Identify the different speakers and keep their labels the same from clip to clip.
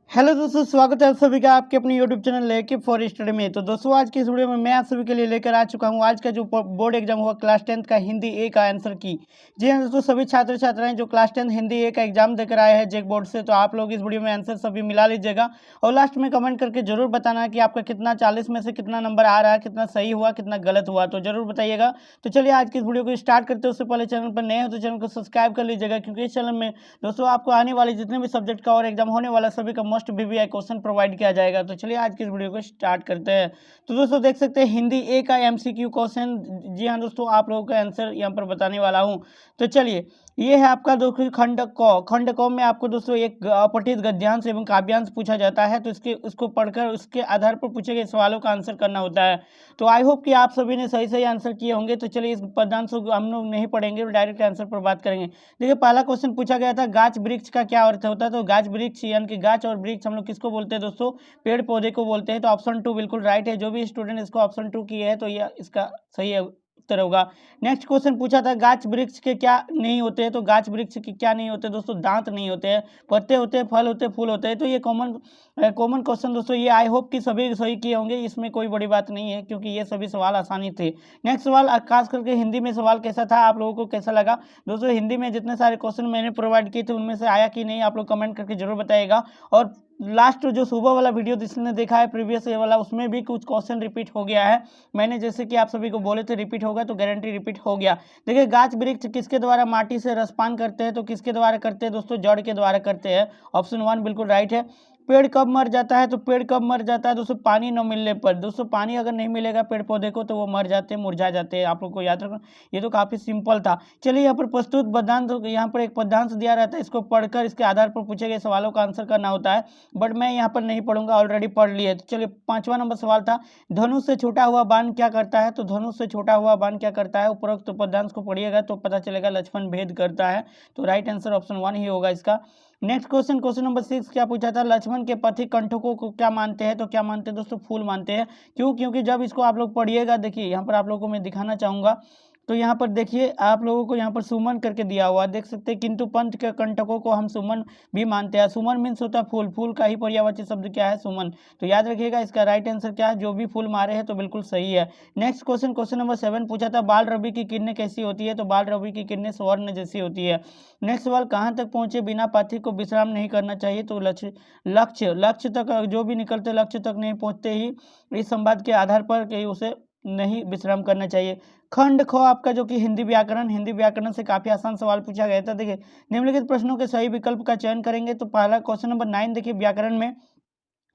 Speaker 1: Hello दोस्तों, स्वागत है आप सभी का आपके अपने यूट्यूब चैनल लेके फॉर स्टडी में। तो दोस्तों आज की इस वीडियो में मैं आप सभी के लिए लेकर आ चुका हूं आज का जो बोर्ड एग्जाम हुआ क्लास 10th का हिंदी ए का आंसर की। जी हाँ दोस्तों, सभी छात्र छात्राएं जो क्लास 10th हिंदी ए का एग्जाम देकर आए हैं जेक बोर्ड से, तो आप लोग इस वीडियो में आंसर सभी मिला लीजिएगा और लास्ट में कमेंट करके जरूर बताना कि आपका कितना 40 में से कितना नंबर आ रहा है, कितना सही हुआ, कितना गलत हुआ, तो जरूर बताइएगा। तो चलिए आज की इस वीडियो को स्टार्ट करते हैं। उससे पहले चैनल पर नए हो तो चैनल को सब्सक्राइब कर लीजिएगा, क्योंकि इस चैनल में दोस्तों आपको आने वाले जितने भी सब्जेक्ट का और एग्जाम होने वाला सभी का मोस्ट वीवीआई क्वेश्चन प्रोवाइड किया जाएगा। तो चलिए आज की इस वीडियो को स्टार्ट करते हैं। तो दोस्तों देख सकते हैं हिंदी ए का एमसीक्यू क्वेश्चन। जी हाँ दोस्तों, आप लोगों का आंसर यहाँ पर बताने वाला हूँ। तो चलिए, ये है आपका दोस्तों खंड क में आपको दोस्तों एक अपठित गद्यांश एवं काव्यांश पूछा जाता है। तो उसको पढ़कर उसके आधार पर पूछे गए सवालों का आंसर करना होता है। तो आई होप कि आप सभी ने सही सही आंसर किए होंगे। तो चलिए, इस पदांश को हम लोग नहीं पढ़ेंगे, डायरेक्ट आंसर पर बात करेंगे। देखिए, पहला क्वेश्चन पूछा गया था गाछ वृक्ष का क्या अर्थ होता है। तो गाछ वृक्ष यानी कि गाछ और वृक्ष हम लोग किसको बोलते हैं दोस्तों, पेड़ पौधे को बोलते हैं। तो ऑप्शन 2 बिल्कुल राइट है। जो भी स्टूडेंट इसको ऑप्शन 2 किए है तो ये इसका सही उत्तर होगा। नेक्स्ट क्वेश्चन पूछा था गाछ वृक्ष के क्या नहीं होते हैं। तो गाछ वृक्ष के क्या नहीं होते दोस्तों, दांत नहीं होते हैं, पत्ते होते हैं, फल होते हैं, फूल होते हैं। तो ये कॉमन क्वेश्चन दोस्तों, ये आई होप कि सभी सही किए होंगे, इसमें कोई बड़ी बात नहीं है क्योंकि ये सभी सवाल आसानी थे। नेक्स्ट सवाल, खास करके हिंदी में सवाल कैसा था, आप लोगों को कैसा लगा दोस्तों। हिंदी में जितने सारे क्वेश्चन मैंने प्रोवाइड किए थे उनमें से आया कि नहीं, आप लोग कमेंट करके जरूर बताइएगा। और लास्ट जो सुबह वाला वीडियो जिसने देखा है प्रीवियस ये वाला, उसमें भी कुछ क्वेश्चन रिपीट हो गया है। मैंने जैसे कि आप सभी को बोले थे रिपीट होगा, तो गारंटी रिपीट हो गया। देखिए, गाछ वृक्ष किसके द्वारा माटी से रसपान करते हैं। तो किसके द्वारा करते हैं दोस्तों, जड़ के द्वारा करते हैं। ऑप्शन 1 बिल्कुल राइट है। पेड़ कब मर जाता है। तो पेड़ कब मर जाता है दोस्तों, पानी न मिलने पर। दोस्तों पानी अगर नहीं मिलेगा पेड़ पौधे को तो वो मर जाते हैं, मुरझा जाते हैं। आप लोग को याद रखना, ये तो काफी सिंपल था। चलिए, यहाँ पर प्रस्तुत पदार्थ, यहाँ पर एक पदार्थ दिया रहता है, इसको पढ़कर इसके आधार पर पूछे गए सवालों का आंसर करना होता है। बट मैं यहाँ पर नहीं पढ़ूंगा, ऑलरेडी पढ़ लिए। तो चलिए, 5वां नंबर सवाल था धनुष से छोटा हुआ बाण क्या करता है। तो धनुष से छोटा हुआ बाण क्या करता है, उपरोक्त पदार्थ को पढ़िएगा तो पता चलेगा, लक्ष्मण भेद करता है। तो राइट आंसर ऑप्शन 1 ही होगा इसका। नेक्स्ट क्वेश्चन, क्वेश्चन नंबर 6 क्या पूछा था, लक्ष्मण के पथिक कंटकों को क्या मानते हैं। तो क्या मानते हैं दोस्तों, फूल मानते हैं। क्यों, क्योंकि जब इसको आप लोग पढ़िएगा, देखिए यहाँ पर आप लोगों को मैं दिखाना चाहूंगा। तो यहाँ पर देखिए, आप लोगों को यहाँ पर सुमन करके दिया हुआ देख सकते हैं, किंतु पंथ के कंटकों को हम सुमन भी मानते हैं। सुमन मीन्स होता है फूल, फूल का ही पर्यायवाची शब्द क्या है, सुमन। तो याद रखिएगा इसका राइट आंसर क्या है, जो भी फूल मारे हैं तो बिल्कुल सही है। नेक्स्ट क्वेश्चन, क्वेश्चन नंबर 7 पूछा था बाल रवि की किरणें कैसी होती है। तो बाल रवि की किरणें स्वर्ण जैसी होती है। नेक्स्ट सवाल, कहाँ तक पहुंचे बिना पाथी को विश्राम नहीं करना चाहिए। तो लक्ष्य तक, जो भी निकलते लक्ष्य तक नहीं पहुंचते ही इस संवाद के आधार पर कि उसे नहीं विश्राम करना चाहिए। खंड ख आपका जो कि हिंदी व्याकरण से काफी आसान सवाल पूछा गया था। देखिए, निम्नलिखित प्रश्नों के सही विकल्प का चयन करेंगे। तो पहला क्वेश्चन नंबर 9 देखिए, व्याकरण में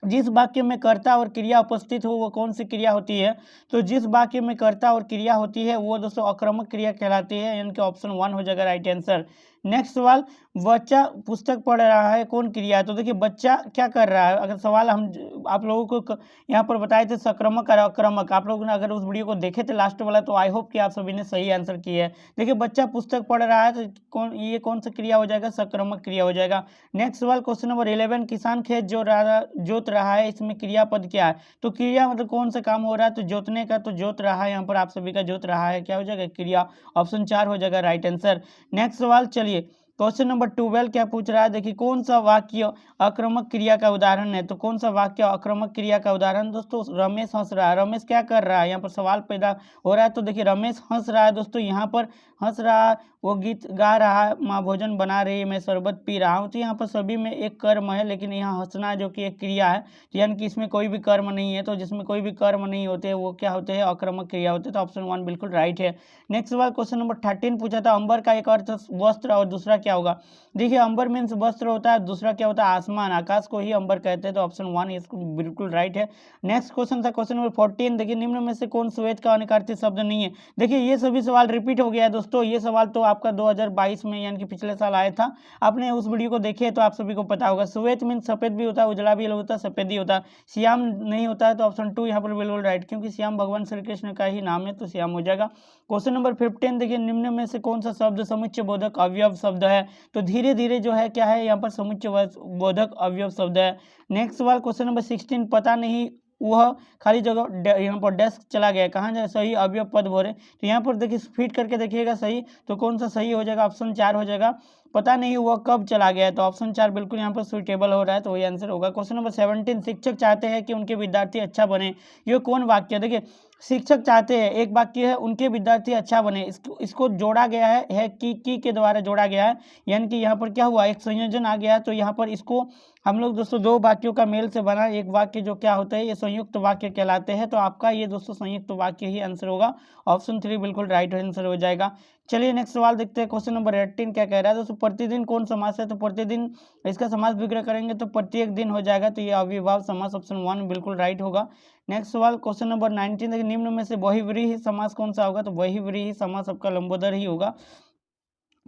Speaker 1: जिस वाक्य में कर्ता और क्रिया उपस्थित हो वो कौन सी क्रिया होती है। तो जिस वाक्य में कर्ता और क्रिया होती है वो दोस्तों आक्रामक क्रिया कहलाती है, यानी कि ऑप्शन 1 हो जाएगा राइट आंसर। नेक्स्ट सवाल, बच्चा पुस्तक पढ़ रहा है कौन क्रिया है। तो देखिए, बच्चा क्या कर रहा है, अगर सवाल हम आप लोगों को यहाँ पर बताए थे सक्रमक और आक्रामक, आप लोगों ने अगर उस वीडियो को देखे थे लास्ट वाला, तो आई होप कि आप सभी ने सही आंसर किया है। देखिए, बच्चा पुस्तक पढ़ रहा है तो कौन सा क्रिया हो जाएगा, सक्रमक क्रिया हो जाएगा। नेक्स्ट सवाल, क्वेश्चन नंबर 11, किसान खेत जोत रहा है, इसमें क्रियापद क्या है। तो क्रिया मतलब कौन सा काम हो रहा है, तो जोतने का। तो जोत रहा है, यहाँ पर आप सभी का जोत रहा है, क्या हो जाएगा, क्रिया। ऑप्शन 4 हो जाएगा राइट आंसर। नेक्स्ट सवाल, चलिए क्वेश्चन नंबर 12 क्या पूछ रहा है, देखिए कौन सा वाक्य आक्रामक क्रिया का उदाहरण है। तो कौन सा वाक्य आक्रामक क्रिया का उदाहरण दोस्तों, रमेश हंस रहा है। रमेश क्या कर रहा है, यहाँ पर सवाल पैदा हो रहा है। तो देखिए, रमेश हंस रहा है दोस्तों, यहाँ पर हंस रहा है, वो गीत गा रहा है, माँ भोजन बना रही है, मैं शरबत पी रहा हूँ। तो यहाँ पर सभी में एक कर्म है, लेकिन यहाँ हंसना जो कि एक क्रिया है, तो यानी कि इसमें कोई भी कर्म नहीं है। तो जिसमें कोई भी कर्म नहीं होते वो क्या होते हैं, आक्रामक क्रिया होते हैं। तो ऑप्शन 1 बिल्कुल राइट है। नेक्स्ट सवाल, क्वेश्चन नंबर 13 पूछा था अंबर का एक अर्थ वस्त्र और दूसरा क्या होगा। देखिए, अंबर मीन्स वस्त्र होता है, दूसरा क्या होता है, आसमान, आकाश को ही अंबर कहते हैं। तो ऑप्शन 1 इसको बिल्कुल राइट है। नेक्स्ट क्वेश्चन था क्वेश्चन नंबर 14, देखिए निम्न में से कौन श्वेत का अनिकार्यी शब्द नहीं है। देखिए, ये सभी सवाल रिपीट हो गया है दोस्तों। ये सवाल तो आपका 2022 में यानी कि पिछले साल आया था, आपने उस वीडियो को देखे तो आप सभी को पता होगा। श्वेत मीन्स सफेद भी होता है, उजला भी होता है, सफेद ही होता है, श्याम नहीं होता है। तो ऑप्शन 2 यहाँ पर बिल्कुल राइट, क्योंकि श्याम भगवान श्री कृष्ण का ही नाम है, तो श्याम हो जाएगा। क्वेश्चन नंबर 15 देखिए, निम्न में से कौन सा शब्द समुच्चय बोधक अवयव शब्द है। तो धीरे धीरे जो है क्या है, यहाँ पर समुच्चय बोधक अवयव शब्द है। नेक्स्ट सवाल, क्वेश्चन नंबर 16, पता नहीं वह खाली जगह यहाँ पर डेस्क चला गया, कहाँ जाए, सही अवयव पद भरे। तो यहाँ पर देखिए फिट करके देखिएगा सही, तो कौन सा सही हो जाएगा, ऑप्शन 4 हो जाएगा। पता नहीं वह कब चला गया है, तो ऑप्शन 4 बिल्कुल यहाँ पर सुइटेबल हो रहा है, तो वही आंसर होगा। क्वेश्चन नंबर 17, शिक्षक चाहते हैं कि उनके विद्यार्थी अच्छा बने, ये कौन वाक्य है? देखिए शिक्षक चाहते हैं, एक वाक्य है, उनके विद्यार्थी अच्छा बने, इसको जोड़ा गया है की के द्वारा जोड़ा गया है, यानी कि यहाँ पर क्या हुआ, एक संयोजन आ गया, तो यहाँ पर इसको हम लोग दोस्तों दो वाक्यों का मेल से बना एक वाक्य जो क्या होता है, ये संयुक्त वाक्य कहलाते हैं। तो आपका ये दोस्तों संयुक्त वाक्य ही आंसर होगा, ऑप्शन 3 बिल्कुल राइट आंसर हो जाएगा। चलिए नेक्स्ट सवाल देखते हैं। क्वेश्चन नंबर 18 क्या कह रहा है दोस्तों, प्रतिदिन कौन समास है? तो प्रतिदिन इसका समास विग्रह करेंगे तो प्रत्येक दिन हो जाएगा, तो ये अव्ययभाव समास ऑप्शन 1 बिल्कुल राइट होगा। नेक्स्ट सवाल क्वेश्चन नंबर 19, देखिए निम्न में से बहुव्रीहि समास कौन सा होगा? तो बहुव्रीहि समास आपका लंबोदर ही होगा।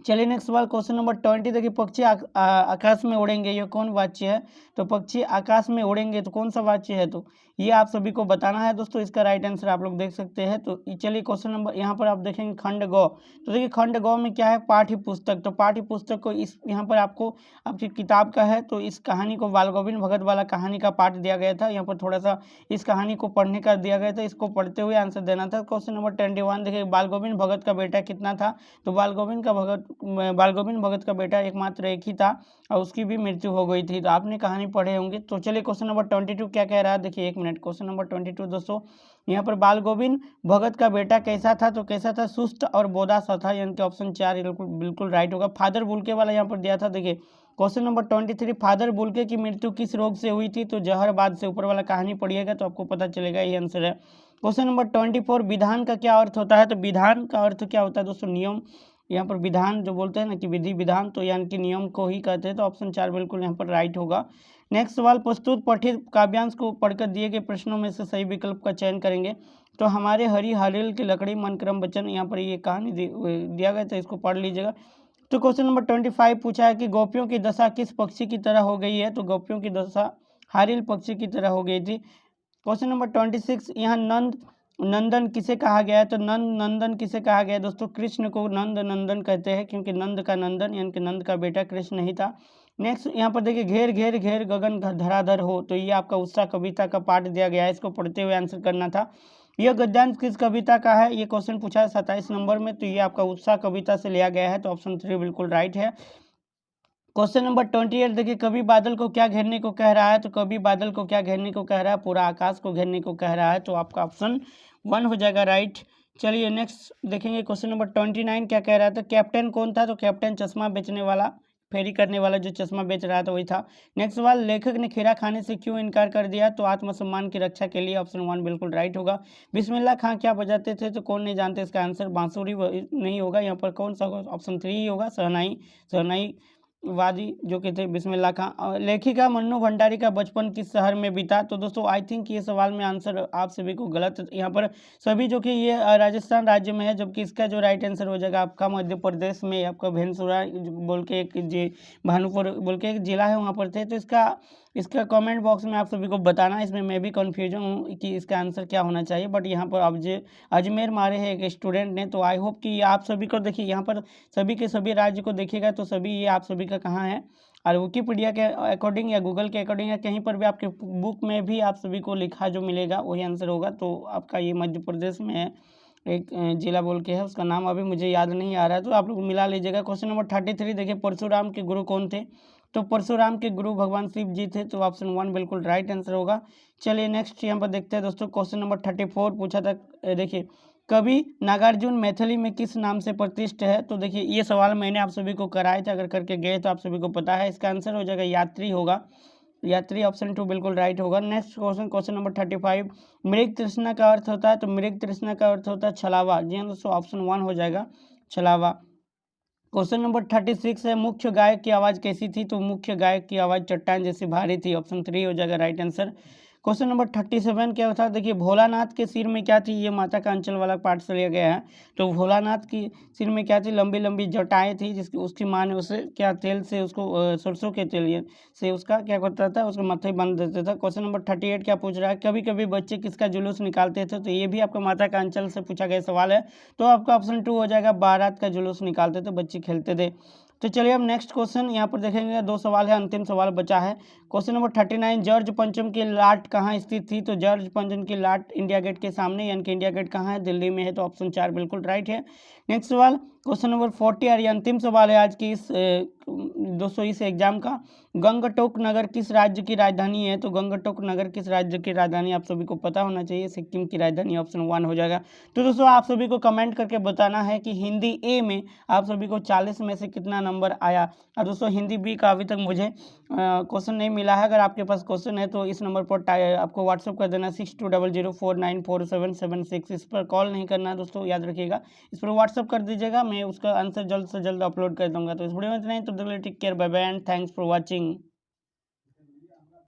Speaker 1: चलिए नेक्स्ट सवाल क्वेश्चन नंबर 20, देखिए पक्षी आकाश में उड़ेंगे, ये कौन वाच्य है? तो पक्षी आकाश में उड़ेंगे तो कौन सा वाच्य है? तो ये आप सभी को बताना है दोस्तों, इसका राइट आंसर आप लोग देख सकते हैं। तो चलिए क्वेश्चन नंबर यहाँ पर आप देखेंगे खंड गौ, तो देखिए खंड गौ में क्या है, पाठ्य पुस्तक, तो पाठ्य पुस्तक को इस यहाँ पर आपको आपकी किताब का है, तो इस कहानी को बाल गोविंद भगत वाला कहानी का पाठ दिया गया था, यहाँ पर थोड़ा सा इस कहानी को पढ़ने का दिया गया था, इसको पढ़ते हुए आंसर देना था। क्वेश्चन नंबर 21, देखिए बाल गोविंद भगत का बेटा कितना था? तो बाल गोविंद भगत का बेटा एकमात्र एक ही था और उसकी भी मृत्यु हो गई थी, तो आपने कहानी पढ़े होंगे। तो चलिए क्वेश्चन नंबर 22 क्या कह रहा है, देखिए एक मिनट, क्वेश्चन नंबर 22 दोस्तों, यहाँ पर बाल गोविंद भगत का बेटा कैसा था? तो कैसा था, सुस्त और बोदा सा था, यानी कि ऑप्शन 4 बिल्कुल राइट होगा। फादर बुल्के वाला यहाँ पर दिया था, देखिए क्वेश्चन नंबर 23, फादर बुल्के की मृत्यु किस रोग से हुई थी? तो जहरबाद से, ऊपर वाला कहानी पढ़िएगा तो आपको पता चलेगा, ये आंसर है। क्वेश्चन नंबर 24, विधान का क्या अर्थ होता है? तो विधान का अर्थ क्या होता है दोस्तों, नियम, यहाँ पर विधान जो बोलते हैं ना कि विधि विधान, तो यानी कि नियम को ही कहते हैं, तो ऑप्शन 4 बिल्कुल यहाँ पर राइट होगा। नेक्स्ट सवाल, प्रस्तुत पठित काव्यांश को पढ़कर दिए गए प्रश्नों में से सही विकल्प का चयन करेंगे। तो हमारे हरी हारेल की लकड़ी मन क्रम वचन, यहाँ पर ये कहानी दिया गया था, इसको पढ़ लीजिएगा। तो क्वेश्चन नंबर 25 पूछा है कि गोपियों की दशा किस पक्षी की तरह हो गई है? तो गोपियों की दशा हारिल पक्षी की तरह हो गई थी। क्वेश्चन नंबर 26, यहाँ नंदन किसे कहा गया है? तो नंदन किसे कहा गया है दोस्तों? कृष्ण को नंद नंदन कहते हैं, क्योंकि नंद का नंदन यानी कि नंद का बेटा कृष्ण ही था। नेक्स्ट यहाँ पर देखिए, घेर घेर घेर गगन धराधर हो, तो ये आपका उत्साह कविता का पाठ दिया गया है, इसको पढ़ते हुए आंसर करना था। यह गद्यांश किस कविता का है? ये क्वेश्चन पूछा है 27 नंबर में, तो ये आपका उत्साह कविता से लिया गया है, तो ऑप्शन 3 बिल्कुल राइट है। क्वेश्चन नंबर 28, देखिए कवि बादल को क्या घेरने को कह रहा है? तो कवि बादल को क्या घेरने को कह रहा है? पूरा आकाश को घेरने को कह रहा है, तो आपका ऑप्शन 1 हो जाएगा राइट। चलिए नेक्स्ट देखेंगे, क्वेश्चन नंबर 29 क्या कह रहा था? कैप्टन कौन था? तो कैप्टन चश्मा बेचने वाला, फेरी करने वाला, जो चश्मा बेच रहा था वही था। नेक्स्ट सवाल, लेखक ने खीरा खाने से क्यों इनकार कर दिया? तो आत्मसम्मान की रक्षा के लिए, ऑप्शन 1 बिल्कुल राइट होगा। बिस्मिल्लाह खां क्या बजाते थे? तो कौन नहीं जानते, इसका आंसर बांसुरी नहीं होगा, यहाँ पर कौन सा होगा? ऑप्शन 3 ही होगा, शहनाई वादी जो कि थे बिस्मिल्लाह खां। लेखिका मन्नू भंडारी का बचपन किस शहर में बीता? तो दोस्तों आई थिंक ये सवाल में आंसर आप सभी को गलत यहाँ पर सभी, जो कि ये राजस्थान राज्य में है, जबकि इसका जो राइट आंसर हो जाएगा आपका मध्य प्रदेश में, आपका भेनसुरा बोल के एक भानुपुर बोल के एक जिला है, वहाँ पर थे। तो इसका कमेंट बॉक्स में आप सभी को बताना, इसमें मैं भी कन्फ्यूजन हूँ कि इसका आंसर क्या होना चाहिए, बट यहाँ पर अब अजमेर मारे हैं एक स्टूडेंट ने, तो आई होप कि आप सभी को देखिए यहाँ पर सभी के सभी राज्य को देखिएगा तो सभी ये आप सभी का कहाँ है, और विकिपीडिया के अकॉर्डिंग या गूगल के अकॉर्डिंग या कहीं पर भी आपके बुक में भी आप सभी को लिखा जो मिलेगा वही आंसर होगा। तो आपका ये मध्य प्रदेश में है, एक जिला बोल के है, उसका नाम अभी मुझे याद नहीं आ रहा है, तो आप लोग मिला लीजिएगा। क्वेश्चन नंबर 33 देखिए, परशुराम के गुरु कौन थे? तो परशुराम के गुरु भगवान शिव जी थे, तो ऑप्शन 1 बिल्कुल राइट आंसर होगा। चलिए नेक्स्ट यहाँ पर देखते हैं दोस्तों, क्वेश्चन नंबर 34 पूछा था, देखिए कवि नागार्जुन मैथिली में किस नाम से प्रतिष्ठित है? तो देखिए ये सवाल मैंने आप सभी को कराया था, अगर करके गए तो आप सभी को पता है, इसका आंसर हो जाएगा यात्री होगा, यात्री ऑप्शन 2 बिल्कुल राइट होगा। नेक्स्ट क्वेश्चन नंबर 35, मृग तृष्णा का अर्थ होता है? तो मृग तृष्णा का अर्थ होता है छलावा, जी हाँ दोस्तों, ऑप्शन 1 हो जाएगा छलावा। क्वेश्चन नंबर 36 है, मुख्य गायक की आवाज़ कैसी थी? तो मुख्य गायक की आवाज़ चट्टान जैसी भारी थी, ऑप्शन 3 हो जाएगा राइट आंसर। क्वेश्चन नंबर 37 क्या होता है? देखिए भोलानाथ के सिर में क्या थी? ये माता का अंचल वाला पार्ट से लिया गया है। तो भोलानाथ की सिर में क्या थी? लंबी लंबी जटाएं थी, जिसकी उसकी माँ ने उसे क्या तेल से उसको सरसों के तेल से उसका क्या करता था, उसको माथे बांध देता था। क्वेश्चन नंबर 38 क्या पूछ रहा है? कभी कभी बच्चे किसका जुलूस निकालते थे? तो ये भी आपका माता का अंचल से पूछा गया सवाल है, तो आपका ऑप्शन 2 हो जाएगा, बारात का जुलूस निकालते थे, बच्चे खेलते थे। तो चलिए अब नेक्स्ट क्वेश्चन यहाँ पर देखेंगे, 2 सवाल है, अंतिम सवाल बचा है। क्वेश्चन नंबर 39, जॉर्ज पंचम की लाट कहाँ स्थित थी? तो जॉर्ज पंचम की लाट इंडिया गेट के सामने, यानी कि इंडिया गेट कहाँ है? दिल्ली में है, तो ऑप्शन 4 बिल्कुल राइट है। नेक्स्ट सवाल, क्वेश्चन नंबर 40 और ये अंतिम सवाल है आज की इस दोस्तों इस एग्जाम का। गंगटोक नगर किस राज्य की राजधानी है? तो गंगटोक नगर किस राज्य की राजधानी आप सभी को पता होना चाहिए। सिक्किम की राजधानी, ऑप्शन 1 हो जाएगा। तो दोस्तों आप सभी को कमेंट करके बताना है कि हिंदी ए में आप सभी को 40 में से कितना नंबर आया। और दोस्तों हिंदी बी का अभी तक मुझे क्वेश्चन नहीं मिला है। अगर आपके पास क्वेश्चन है तो इस नंबर पर आपको व्हाट्सअप कर देना 6200494776। इस पर कॉल नहीं करना है दोस्तों, याद रखिएगा। इस पर व्हाट्सअप कर दीजिएगा, मैं उसका आंसर जल्द से जल्द अपलोड कर दूंगा। तो इस वीडियो में इतना ही, तो take care, bye bye and thanks for watching.